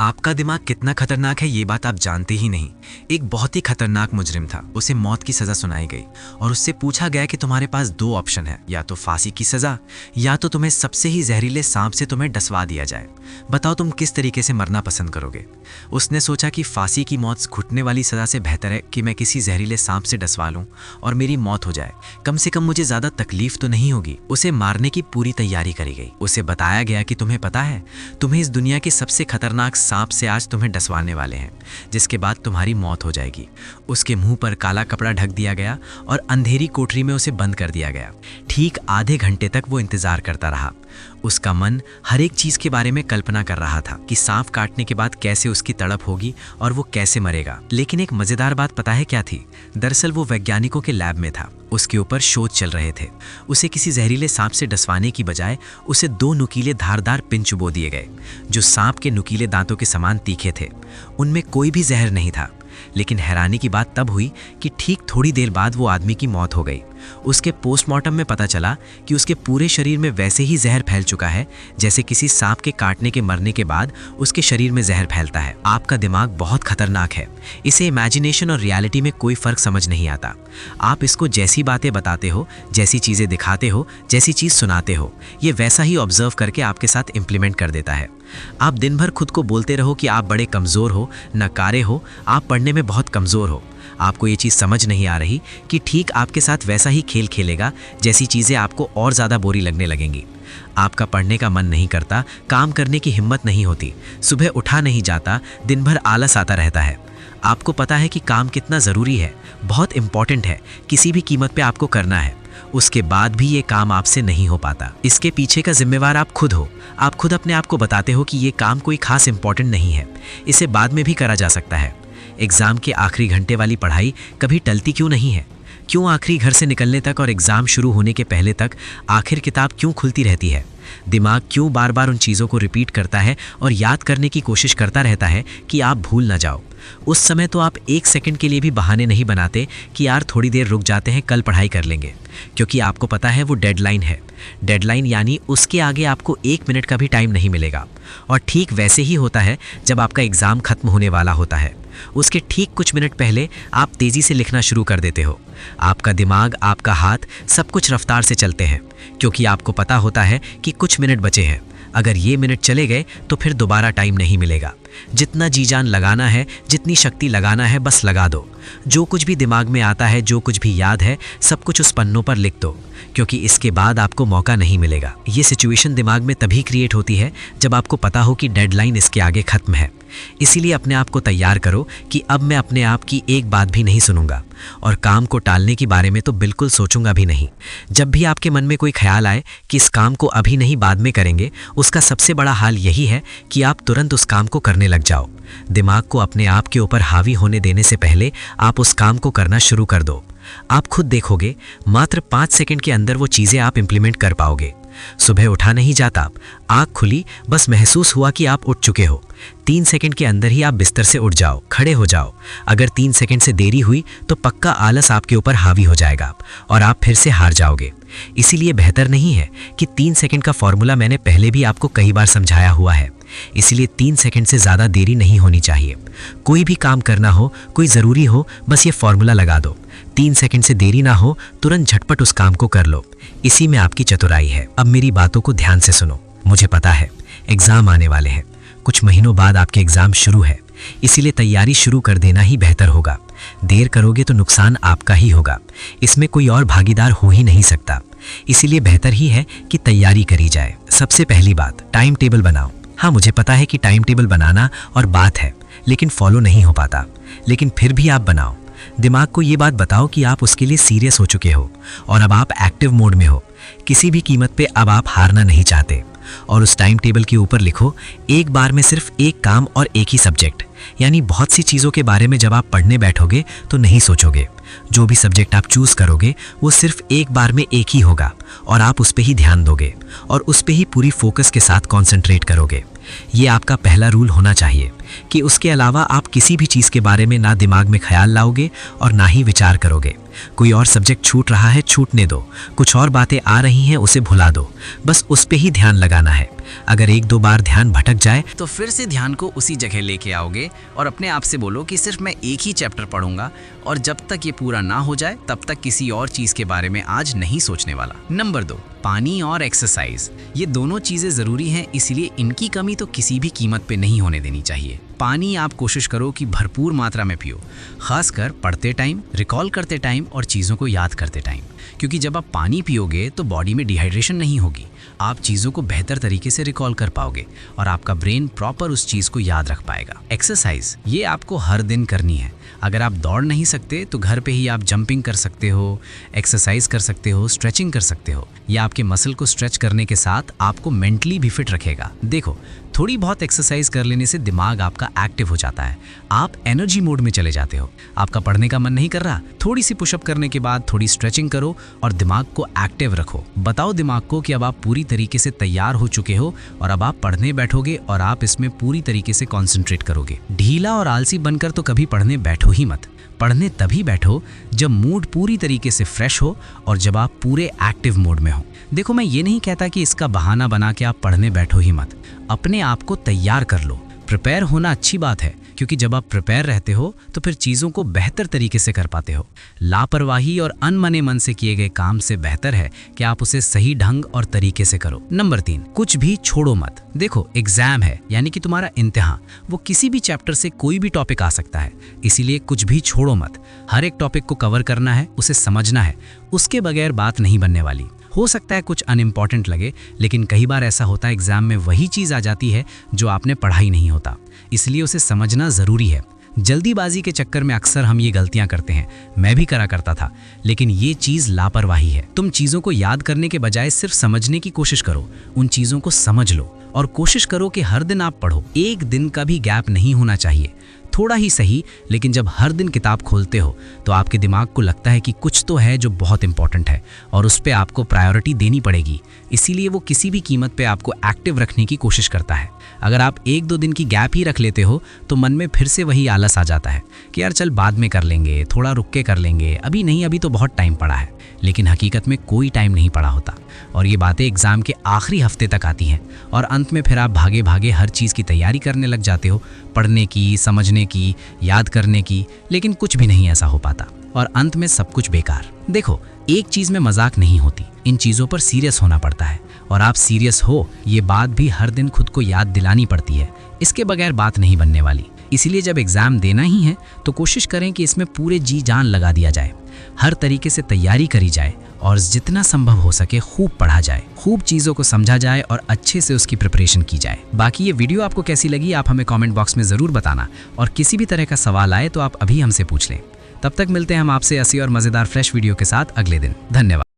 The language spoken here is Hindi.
आपका दिमाग कितना खतरनाक है ये बात आप जानते ही नहीं। एक बहुत ही खतरनाक मुजरिम था, उसे मौत की सजा सुनाई गई और उससे पूछा गया कि तुम्हारे पास दो ऑप्शन है, या तो फांसी की सजा या तो तुम्हें सबसे ही जहरीले सांप से तुम्हें डसवा दिया जाए। बताओ तुम किस तरीके से मरना पसंद करोगे। उसने सोचा कि फांसी की मौत घुटने वाली सजा से बेहतर है कि मैं किसी जहरीले सांप से डसवा लूं और मेरी मौत हो जाए, कम से कम मुझे ज्यादा तकलीफ तो नहीं होगी। उसे मारने की पूरी तैयारी करी गई। उसे बताया गया कि तुम्हें पता है, तुम्हें इस दुनिया के सबसे खतरनाक सांप से आज तुम्हें डसवाने वाले हैं, जिसके बाद तुम्हारी मौत हो जाएगी। उसके मुंह पर काला कपड़ा ढक दिया गया और अंधेरी कोठरी में उसे बंद कर दिया गया। ठीक आधे घंटे तक वो इंतजार करता रहा। उसका मन हर एक चीज के बारे में कल्पना कर रहा था कि सांप काटने के बाद कैसे उसकी तड़प होगी और वो कैसे मरेगा। लेकिन एक मजेदार बात पता है क्या थी? दरअसल वो वैज्ञानिकों के लैब में था, उसके ऊपर शोध चल रहे थे। उसे किसी जहरीले सांप से डसवाने की बजाय उसे दो नुकीले धारदार पिन चुबो दिए गए, जो सांप के नुकीले दांतों के समान तीखे थे। उनमें कोई भी जहर नहीं था। लेकिन हैरानी की बात तब हुई कि ठीक थोड़ी देर बाद वो आदमी की मौत हो गई। उसके पोस्टमार्टम में पता चला कि उसके पूरे शरीर में वैसे ही जहर फैल चुका है जैसे किसी सांप के काटने के मरने के बाद उसके शरीर में जहर फैलता है। आपका दिमाग बहुत खतरनाक है। इसे इमेजिनेशन और रियलिटी में कोई फर्क समझ नहीं आता। आप इसको जैसी बातें बताते हो, जैसी चीजें दिखाते हो, जैसी चीज सुनाते हो, ये वैसा ही ऑब्जर्व करके आपके साथ इंप्लीमेंट कर देता है। आप दिन भर खुद को बोलते रहो कि आप बड़े कमजोर हो, नकारे हो, आप पढ़ने में बहुत कमजोर हो। आपको ये चीज़ समझ नहीं आ रही कि ठीक आपके साथ वैसा ही खेल खेलेगा जैसी चीज़ें आपको और ज़्यादा बोरी लगने लगेंगी। आपका पढ़ने का मन नहीं करता, काम करने की हिम्मत नहीं होती, सुबह उठा नहीं जाता, दिन भर आलस आता रहता है। आपको पता है कि काम कितना ज़रूरी है, बहुत इंपॉर्टेंट है, किसी भी कीमत पे आपको करना है। उसके बाद भी ये काम आपसे नहीं हो पाता। इसके पीछे का जिम्मेवार आप खुद हो। आप खुद अपने आप को बताते हो कि ये काम कोई खास इंपॉर्टेंट नहीं है, इसे बाद में भी करा जा सकता है। एग्ज़ाम के आखिरी घंटे वाली पढ़ाई कभी टलती क्यों नहीं है? क्यों आखिरी घर से निकलने तक और एग्ज़ाम शुरू होने के पहले तक आखिर किताब क्यों खुलती रहती है? दिमाग क्यों बार बार उन चीज़ों को रिपीट करता है और याद करने की कोशिश करता रहता है कि आप भूल ना जाओ? उस समय तो आप एक सेकंड के लिए भी बहाने नहीं बनाते कि यार थोड़ी देर रुक जाते हैं, कल पढ़ाई कर लेंगे, क्योंकि आपको पता है वो डेडलाइन है। डेडलाइन यानी उसके आगे आपको एक मिनट का भी टाइम नहीं मिलेगा। और ठीक वैसे ही होता है जब आपका एग्ज़ाम खत्म होने वाला होता है। उसके ठीक कुछ मिनट पहले आप तेज़ी से लिखना शुरू कर देते हो। आपका दिमाग, आपका हाथ, सब कुछ रफ्तार से चलते हैं, क्योंकि आपको पता होता है कि कुछ मिनट बचे हैं। अगर ये मिनट चले गए तो फिर दोबारा टाइम नहीं मिलेगा। जितना जी जान लगाना है, जितनी शक्ति लगाना है, बस लगा दो। जो कुछ भी दिमाग में आता है, जो कुछ भी याद है, सब कुछ उस पन्नों पर लिख दो, क्योंकि इसके बाद आपको मौका नहीं मिलेगा। ये सिचुएशन दिमाग में तभी क्रिएट होती है जब आपको पता हो कि डेडलाइन इसके आगे खत्म है। इसीलिए अपने आप को तैयार करो कि अब मैं अपने आप की एक बात भी नहीं सुनूंगा और काम को टालने के बारे में तो बिल्कुल सोचूंगा भी नहीं। जब भी आपके मन में कोई ख्याल आए कि इस काम को अभी नहीं बाद में करेंगे, उसका सबसे बड़ा हाल यही है कि आप तुरंत उस काम को करने लग जाओ। दिमाग को अपने आप के ऊपर हावी होने देने से पहले आप उस काम को करना शुरू कर दो। आप खुद देखोगे, मात्र 5 सेकंड के अंदर वो चीज़ें आप इंप्लीमेंट कर पाओगे। सुबह उठा नहीं जाता, आँख खुली, बस महसूस हुआ कि आप उठ चुके हो। 3 सेकंड के अंदर ही आप बिस्तर से उठ जाओ, खड़े हो जाओ। अगर 3 सेकंड से देरी हुई तो पक्का आलस आपके ऊपर हावी हो जाएगा और आप फिर से हार जाओगे। इसीलिए बेहतर नहीं है कि 3 सेकंड का फॉर्मूला मैंने पहले भी आपको कई बार समझाया हुआ है। इसीलिए 3 सेकंड से ज़्यादा देरी नहीं होनी चाहिए। कोई भी काम करना हो, कोई ज़रूरी हो, बस ये फॉर्मूला लगा दो। 3 सेकंड से देरी ना हो, तुरंत झटपट उस काम को कर लो। इसी में आपकी चतुराई है। अब मेरी बातों को ध्यान से सुनो। मुझे पता है एग्ज़ाम आने वाले हैं, कुछ महीनों बाद आपके एग्ज़ाम शुरू है, इसीलिए तैयारी शुरू कर देना ही बेहतर होगा। देर करोगे तो नुकसान आपका ही होगा, इसमें कोई और भागीदार हो ही नहीं सकता। इसीलिए बेहतर ही है कि तैयारी करी जाए। सबसे पहली बात, टाइम टेबल बनाओ। हाँ, मुझे पता है कि टाइम टेबल बनाना और बात है, लेकिन फॉलो नहीं हो पाता। लेकिन फिर भी आप बनाओ। दिमाग को ये बात बताओ कि आप उसके लिए सीरियस हो चुके हो और अब आप एक्टिव मोड में हो। किसी भी कीमत पे अब आप हारना नहीं चाहते। और उस टाइम टेबल के ऊपर लिखो, एक बार में सिर्फ एक काम और एक ही सब्जेक्ट। यानी बहुत सी चीज़ों के बारे में जब आप पढ़ने बैठोगे तो नहीं सोचोगे। जो भी सब्जेक्ट आप चूज़ करोगे वो सिर्फ एक बार में एक ही होगा और आप उस पे ही ध्यान दोगे और उस पे ही पूरी फोकस के साथ कॉन्सेंट्रेट करोगे। ये आपका पहला रूल होना चाहिए कि उसके अलावा आप किसी भी चीज़ के बारे में ना दिमाग में ख्याल लाओगे और ना ही विचार करोगे। कोई और सब्जेक्ट छूट रहा है, छूटने दो। कुछ और बातें आ रही हैं, उसे भुला दो। बस उस पे ही ध्यान लगाना है। अगर एक दो बार ध्यान भटक जाए तो फिर से ध्यान को उसी जगह लेके आओगे और अपने आप से बोलो कि सिर्फ मैं एक ही चैप्टर पढ़ूंगा और जब तक ये पूरा ना हो जाए तब तक किसी और चीज के बारे में आज नहीं सोचने वाला। नंबर 2, पानी और एक्सरसाइज। ये दोनों चीजें जरूरी हैं, इसीलिए इनकी कमी तो किसी भी कीमत पे नहीं होने देनी चाहिए। पानी आप कोशिश करो कि भरपूर मात्रा में पियो, खासकर पढ़ते टाइम, रिकॉल करते टाइम और चीज़ों को याद करते टाइम, क्योंकि जब आप पानी पियोगे तो बॉडी में डिहाइड्रेशन नहीं होगी, आप चीज़ों को बेहतर तरीके से रिकॉल कर पाओगे और आपका ब्रेन प्रॉपर उस चीज़ को याद रख पाएगा। एक्सरसाइज ये आपको हर दिन करनी है। अगर आप दौड़ नहीं सकते तो घर पे ही आप जंपिंग कर सकते हो, एक्सरसाइज कर सकते हो, स्ट्रेचिंग कर सकते हो। ये आपके मसल को स्ट्रेच करने के साथ आपको मेंटली भी फिट रखेगा। देखो, थोड़ी बहुत एक्सरसाइज कर लेने से दिमाग आपका एक्टिव हो जाता है, आप एनर्जी मोड में चले जाते हो। आपका पढ़ने का मन नहीं कर रहा, थोड़ी सी पुशअप करने के बाद थोड़ी स्ट्रेचिंग करो और दिमाग को एक्टिव रखो। बताओ दिमाग को कि अब आप पूरी तरीके से तैयार हो चुके हो और अब आप पढ़ने बैठोगे और आप इसमें पूरी तरीके से कॉन्सेंट्रेट करोगे। ढीला और आलसी बनकर तो कभी पढ़ने बैठो ही मत। पढ़ने तभी बैठो जब मूड पूरी तरीके से फ्रेश हो और जब आप पूरे एक्टिव मोड में हो। देखो, मैं ये नहीं कहता कि इसका बहाना बना के आप पढ़ने बैठो ही मत, अपने आप को तैयार कर लो। प्रिपेयर होना अच्छी बात है, क्योंकि जब आप प्रिपेयर रहते हो तो फिर चीज़ों को बेहतर तरीके से कर पाते हो। लापरवाही और अनमने मन से किए गए काम से बेहतर है कि आप उसे सही ढंग और तरीके से करो। नंबर 3, कुछ भी छोड़ो मत। देखो, एग्जाम है, यानी कि तुम्हारा इम्तिहान, वो किसी भी चैप्टर से कोई भी टॉपिक आ सकता है, इसीलिए कुछ भी छोड़ो मत। हर एक टॉपिक को कवर करना है, उसे समझना है, उसके बगैर बात नहीं बनने वाली। हो सकता है कुछ अनइम्पॉर्टेंट लगे, लेकिन कई बार ऐसा होता है एग्जाम में वही चीज़ आ जाती है जो आपने पढ़ा ही नहीं होता, इसलिए उसे समझना ज़रूरी है। जल्दीबाजी के चक्कर में अक्सर हम ये गलतियां करते हैं, मैं भी करा करता था, लेकिन ये चीज़ लापरवाही है। तुम चीज़ों को याद करने के बजाय सिर्फ समझने की कोशिश करो, उन चीज़ों को समझ लो और कोशिश करो कि हर दिन आप पढ़ो। एक दिन का भी गैप नहीं होना चाहिए, थोड़ा ही सही, लेकिन जब हर दिन किताब खोलते हो तो आपके दिमाग को लगता है कि कुछ तो है जो बहुत इंपॉर्टेंट है और उस पर आपको प्रायोरिटी देनी पड़ेगी, इसीलिए वो किसी भी कीमत पे आपको एक्टिव रखने की कोशिश करता है। अगर आप 1-2 दिन की गैप ही रख लेते हो तो मन में फिर से वही आलस आ जाता है कि यार चल बाद में कर लेंगे, थोड़ा रुक के कर लेंगे, अभी नहीं, अभी तो बहुत टाइम पड़ा है। लेकिन हकीकत में कोई टाइम नहीं पड़ा होता और ये बातें एग्ज़ाम के आखिरी हफ्ते तक आती हैं और अंत में फिर आप भागे भागे हर चीज़ की तैयारी करने लग जाते हो, पढ़ने की, समझने की, याद करने की, लेकिन कुछ भी नहीं ऐसा हो पाता और अंत में सब कुछ बेकार। देखो, एक चीज़ में मजाक नहीं होती, इन चीज़ों पर सीरियस होना पड़ता है और आप सीरियस हो, ये बात भी हर दिन खुद को याद दिलानी पड़ती है, इसके बगैर बात नहीं बनने वाली। इसीलिए जब एग्ज़ाम देना ही है तो कोशिश करें कि इसमें पूरे जी जान लगा दिया जाए, हर तरीके से तैयारी करी जाए और जितना संभव हो सके खूब पढ़ा जाए, खूब चीज़ों को समझा जाए और अच्छे से उसकी प्रिपरेशन की जाए। बाकी ये वीडियो आपको कैसी लगी आप हमें कमेंट बॉक्स में ज़रूर बताना और किसी भी तरह का सवाल आए तो आप अभी हमसे पूछ लें। तब तक मिलते हैं हम आपसे ऐसी और मज़ेदार फ्रेश वीडियो के साथ अगले दिन। धन्यवाद।